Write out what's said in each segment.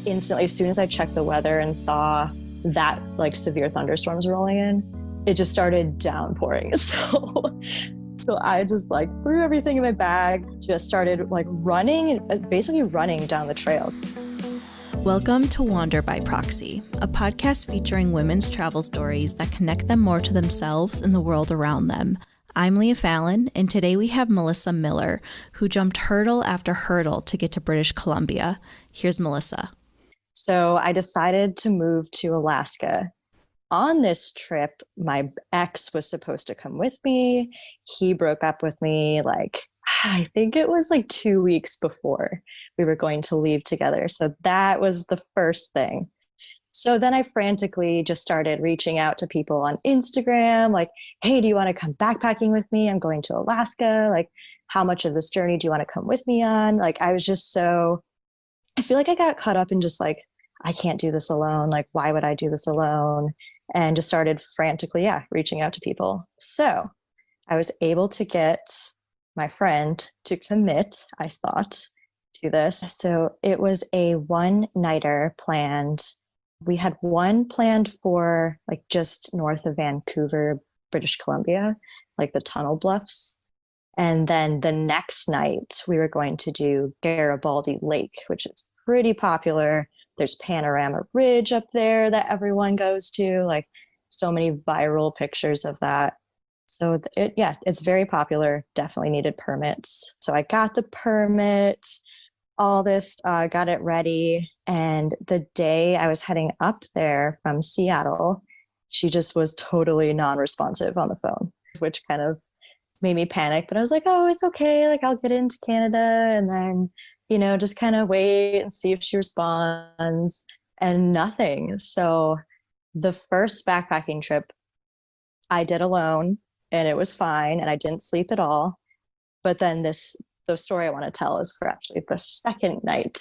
instantly, as soon as I checked the weather and saw that like severe thunderstorms rolling in, it just started downpouring. So I just like threw everything in my bag, just started like running, basically running down the trail. Welcome to Wander By Proxy, a podcast featuring women's travel stories that connect them more to themselves and the world around them. I'm Leah Falyn, and today we have Melissa Miller, who jumped hurdle after hurdle to get to British Columbia. Here's Melissa. So I decided to move to Alaska. On this trip, my ex was supposed to come with me. He broke up with me I think it was like 2 weeks before we were going to leave together. So that was the first thing. So then I frantically just started reaching out to people on Instagram, like, hey, do you want to come backpacking with me? I'm going to Alaska. Like, how much of this journey do you want to come with me on? Like, I was just I feel like I got caught up in just like, I can't do this alone. Like, why would I do this alone? And just started frantically, reaching out to people. So I was able to get my friend to commit, I thought, to this. So it was a one-nighter planned. We had one planned for like just north of Vancouver, British Columbia, like the Tunnel Bluffs. And then the next night we were going to do Garibaldi Lake, which is pretty popular. There's Panorama Ridge up there that everyone goes to, like so many viral pictures of that. So it's very popular, definitely needed permits. So I got the permit, all this, got it ready. And the day I was heading up there from Seattle, she just was totally non-responsive on the phone, which kind of made me panic. But I was like, oh, it's okay. Like, I'll get into Canada and then, just kind of wait and see if she responds, and nothing. So the first backpacking trip I did alone and it was fine and I didn't sleep at all. But then the story I want to tell is for actually the second night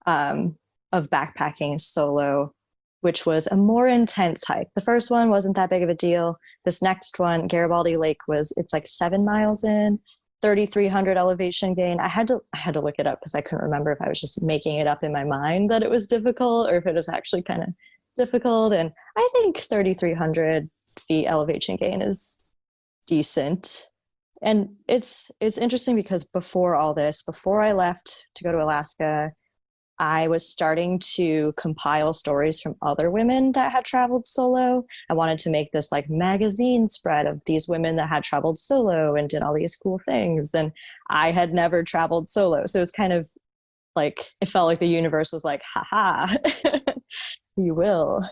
of backpacking solo, which was a more intense hike. The first one wasn't that big of a deal. This next one, Garibaldi Lake, it's like 7 miles in, 3,300 elevation gain. I had to look it up because I couldn't remember if I was just making it up in my mind that it was difficult or if it was actually kind of difficult. And I think 3,300 feet elevation gain is decent. And it's interesting because before all this, before I left to go to Alaska, I was starting to compile stories from other women that had traveled solo. I wanted to make this like magazine spread of these women that had traveled solo and did all these cool things. And I had never traveled solo. So it was kind of like, it felt like the universe was like, haha, you will.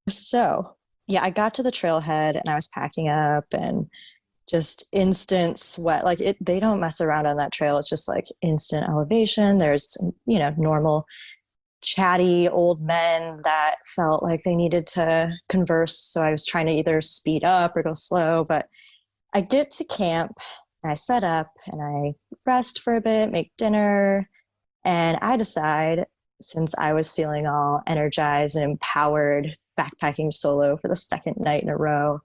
So I got to the trailhead and I was packing up and just instant sweat. Like they don't mess around on that trail. It's just like instant elevation. There's, normal chatty old men that felt like they needed to converse. So I was trying to either speed up or go slow, but I get to camp and I set up and I rest for a bit, make dinner. And I decide, since I was feeling all energized and empowered backpacking solo for the second night in a row,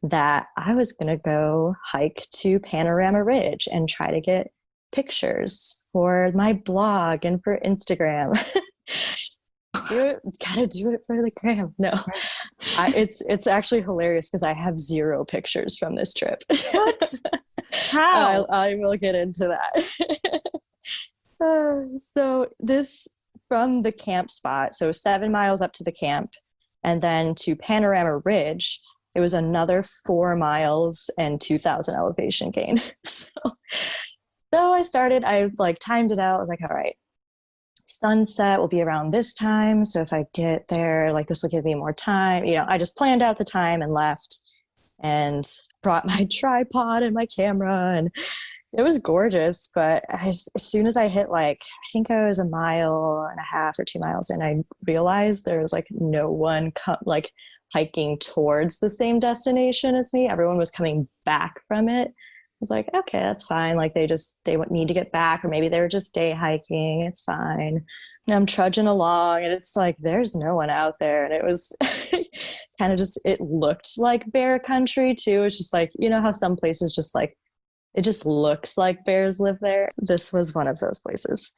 that I was going to go hike to Panorama Ridge and try to get pictures for my blog and for Instagram. Gotta do it for the gram. No, it's actually hilarious because I have 0 pictures from this trip. What? How? I will get into that. So this from the camp spot, so 7 miles up to the camp and then to Panorama Ridge, it was another 4 miles and 2,000 elevation gain. So I timed it out. I was like, all right, sunset will be around this time. So if I get there, this will give me more time. I just planned out the time and left and brought my tripod and my camera, and it was gorgeous. But as soon as I hit I think I was 1.5 miles or 2 miles, and I realized there was no one hiking towards the same destination as me. Everyone was coming back from it. I was like, okay, that's fine. They would need to get back, or maybe they were just day hiking. It's fine. And I'm trudging along and it's there's no one out there. And it was kind of it looked like bear country too. It's just how some places just it just looks like bears live there. This was one of those places.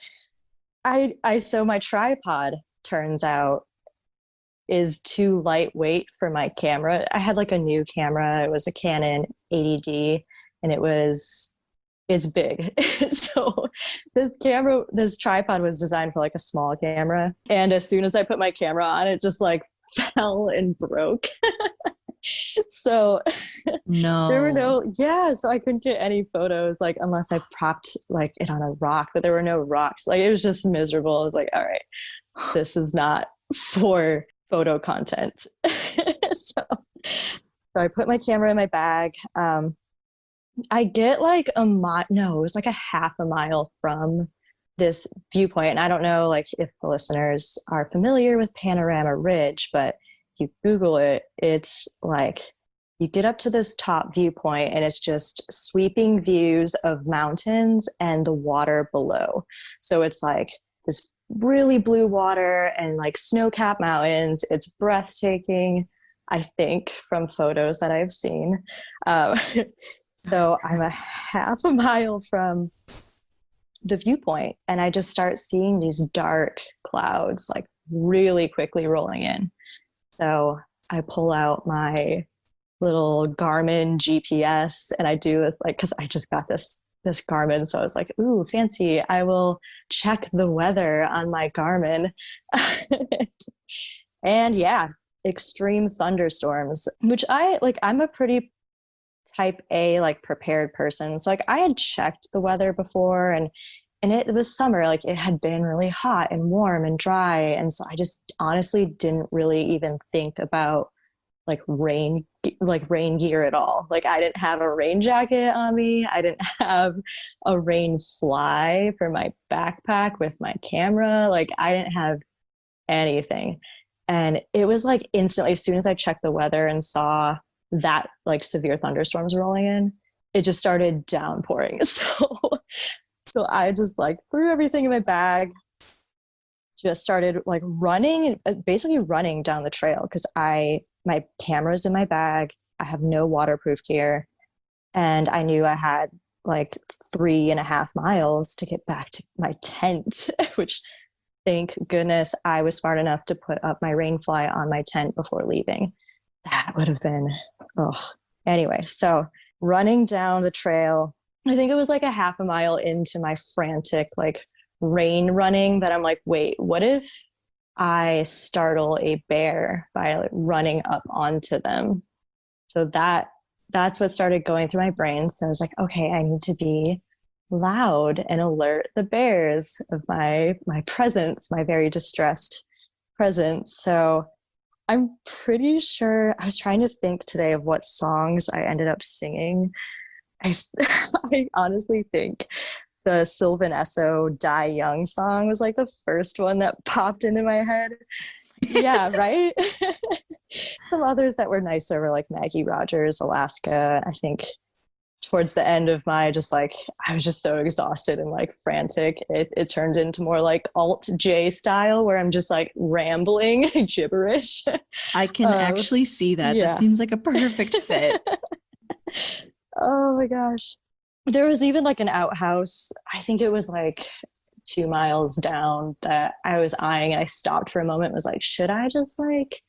I sew my tripod turns out is too lightweight for my camera. I had like a new camera. It was a Canon 80D and it's big. So this tripod was designed for like a small camera. And as soon as I put my camera on, it just like fell and broke. So there were so I couldn't get any photos like unless I propped like it on a rock, but there were no rocks. Like it was just miserable. I was like, all right, this is not for photo content. So I put my camera in my bag. I get like it was like a half a mile from this viewpoint. And I don't know like if the listeners are familiar with Panorama Ridge, but if you Google it, it's like you get up to this top viewpoint and it's just sweeping views of mountains and the water below. So it's like this really blue water and like snow-capped mountains. It's breathtaking, I think, from photos that I've seen. So I'm a half a mile from the viewpoint and I just start seeing these dark clouds like really quickly rolling in. So I pull out my little Garmin GPS and I do this like, cause I just got this Garmin. So I was like, ooh, fancy. I will check the weather on my Garmin. And yeah, extreme thunderstorms, which I'm a pretty type A, like prepared person. So like I had checked the weather before and it was summer, like it had been really hot and warm and dry. And so I just honestly didn't really even think about like rain gear at all. Like I didn't have a rain jacket on me. I didn't have a rain fly for my backpack with my camera. Like I didn't have anything. And it was like instantly, as soon as I checked the weather and saw that like severe thunderstorms rolling in, it just started downpouring. So I just like threw everything in my bag, just started like basically running down the trail because my camera's in my bag. I have no waterproof gear. And I knew I had like 3.5 miles to get back to my tent, which thank goodness I was smart enough to put up my rain fly on my tent before leaving. That would have been, anyway, so running down the trail, I think it was like a half a mile into my frantic like rain running that I'm like, wait, what if I startle a bear by like running up onto them? So that's what started going through my brain. So I was like, okay, I need to be loud and alert the bears of my presence, my very distressed presence. So I'm pretty sure I was trying to think today of what songs I ended up singing. I honestly think the Sylvan Esso Die Young song was like the first one that popped into my head. Yeah, right? Some others that were nicer were like Maggie Rogers, Alaska. I think towards the end of my I was just so exhausted and like frantic. It turned into more like alt J style where I'm just like rambling gibberish. I can actually see that. Yeah. That seems like a perfect fit. Oh my gosh. There was even like an outhouse. I think it was like 2 miles down that I was eyeing. I stopped for a moment and was like, should I just like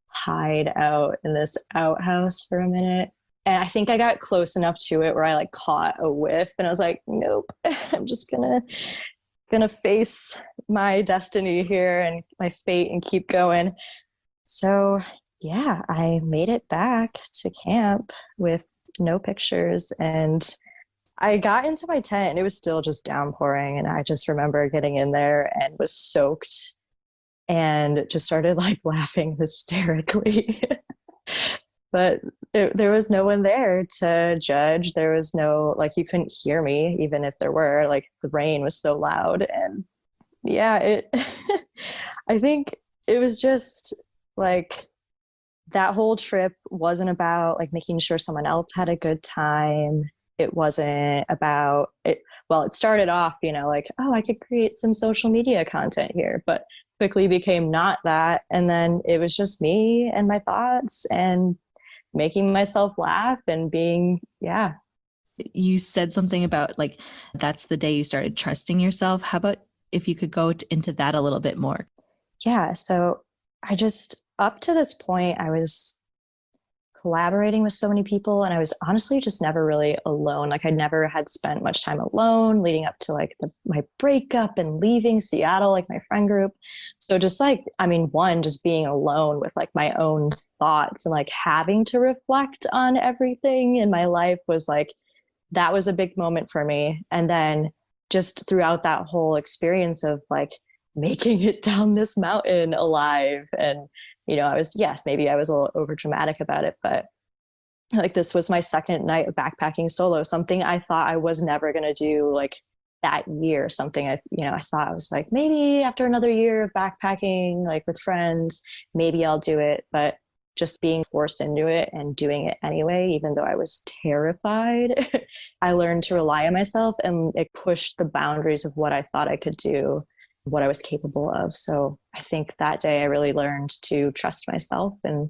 hide out in this outhouse for a minute? And I think I got close enough to it where I like caught a whiff and I was like, nope, I'm just gonna face my destiny here and my fate and keep going. So yeah, I made it back to camp with no pictures and I got into my tent and it was still just downpouring. And I just remember getting in there and was soaked and just started like laughing hysterically. But there was no one there to judge. There was no, like, you couldn't hear me, even if there were, like, the rain was so loud. And yeah, I think it was just like that whole trip wasn't about like making sure someone else had a good time. It wasn't about it. Well, it started off, like, oh, I could create some social media content here, but quickly became not that. And then it was just me and my thoughts and making myself laugh and being, yeah. You said something about like, that's the day you started trusting yourself. How about if you could go into that a little bit more? Yeah. So I just, up to this point, I was collaborating with so many people, and I was honestly just never really alone. Like I never had spent much time alone leading up to like my breakup and leaving Seattle, like my friend group. So just like, I mean, one, just being alone with like my own thoughts and like having to reflect on everything in my life was like, that was a big moment for me. And then just throughout that whole experience of like making it down this mountain alive, and I was, yes, maybe I was a little over dramatic about it, but like this was my second night of backpacking solo, something I thought I was never going to do like that year, something I thought I was like, maybe after another year of backpacking, like with friends, maybe I'll do it. But just being forced into it and doing it anyway, even though I was terrified, I learned to rely on myself, and it pushed the boundaries of what I thought I could do, what I was capable of. So I think that day I really learned to trust myself and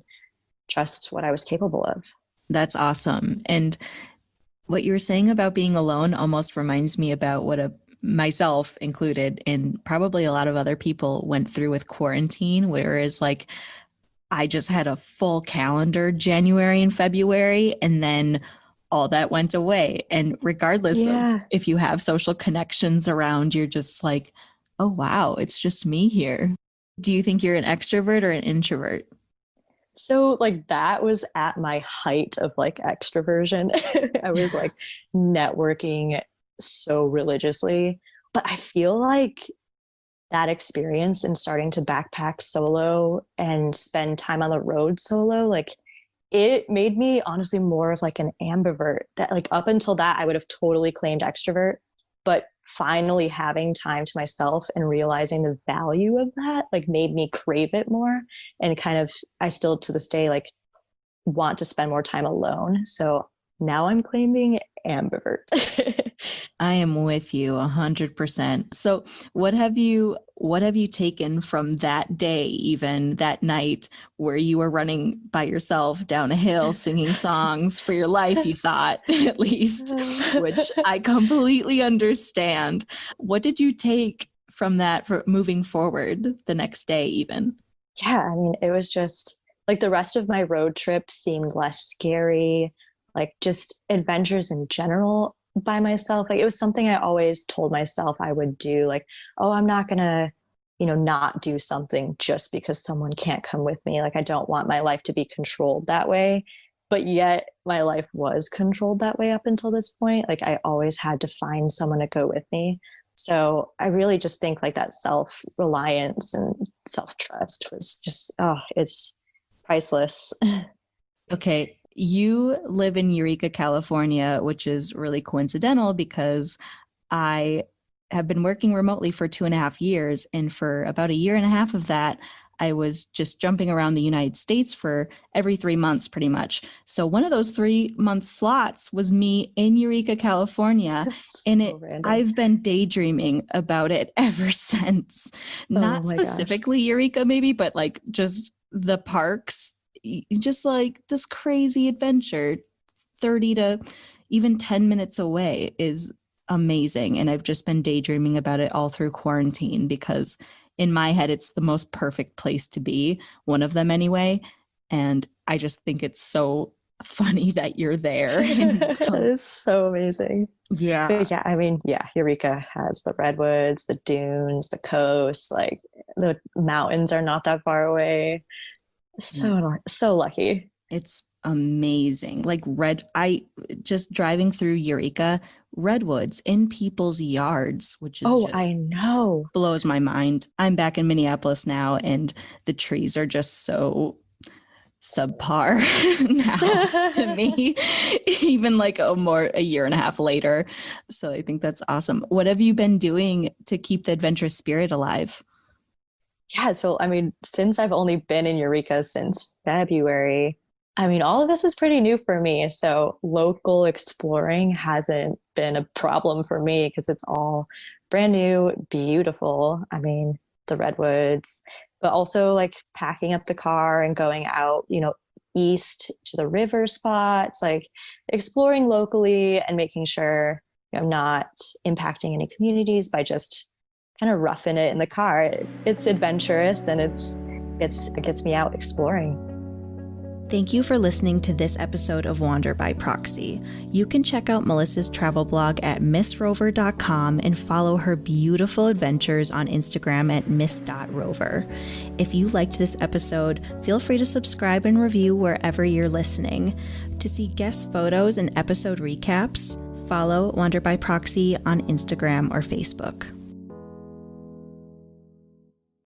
trust what I was capable of. That's awesome. And what you were saying about being alone almost reminds me about what myself included, and probably a lot of other people went through with quarantine, whereas like I just had a full calendar January and February, and then all that went away. And regardless of if you have social connections around, you're just like, oh, wow, it's just me here. Do you think you're an extrovert or an introvert? So like that was at my height of like extroversion. I was like networking so religiously, but I feel like that experience and starting to backpack solo and spend time on the road solo, like it made me honestly more of like an ambivert. That like up until that I would have totally claimed extrovert, but finally having time to myself and realizing the value of that like made me crave it more. And kind of, I still to this day like want to spend more time alone. So now I'm claiming ambivert. I am with you 100%. So what have you taken from that day, even that night where you were running by yourself down a hill, singing songs for your life, you thought, at least, which I completely understand. What did you take from that for moving forward the next day, even? Yeah, I mean, it was just like the rest of my road trip seemed less scary, like just adventures in general by myself. Like it was something I always told myself I would do. Like, oh, I'm not going to, not do something just because someone can't come with me. Like, I don't want my life to be controlled that way. But yet my life was controlled that way up until this point. Like, I always had to find someone to go with me. So I really just think like that self-reliance and self-trust was just, oh, it's priceless. Okay. You live in Eureka, California, which is really coincidental because I have been working remotely for 2.5 years. And for about a year and a half of that, I was just jumping around the United States for every 3 months, pretty much. So one of those 3 month slots was me in Eureka, California. And I've been daydreaming about it ever since. Not specifically Eureka, maybe, but like just the parks, just like this crazy adventure 30 to even 10 minutes away is amazing. And I've just been daydreaming about it all through quarantine because in my head, it's the most perfect place to be, one of them anyway. And I just think it's so funny that you're there. It's so amazing. Yeah. But yeah, I mean, yeah, Eureka has the redwoods, the dunes, the coast, like the mountains are not that far away. So lucky. It's amazing. Like I just driving through Eureka, redwoods in people's yards, which is I know, blows my mind. I'm back in Minneapolis now, and the trees are just so subpar now to me, even like a year and a half later. So I think that's awesome. What have you been doing to keep the adventurous spirit alive? Yeah, so I mean, since I've only been in Eureka since February, I mean, all of this is pretty new for me. So local exploring hasn't been a problem for me because it's all brand new, beautiful. I mean, the redwoods, but also like packing up the car and going out, east to the river spots, like exploring locally and making sure I'm not impacting any communities by just kind of roughing it in the car. It's adventurous and it gets me out exploring. Thank you for listening to this episode of Wander by Proxy. You can check out Melissa's travel blog at missrover.com and follow her beautiful adventures on Instagram at miss.rover. If you liked this episode, feel free to subscribe and review wherever you're listening. To see guest photos and episode recaps, follow Wander by Proxy on Instagram or Facebook.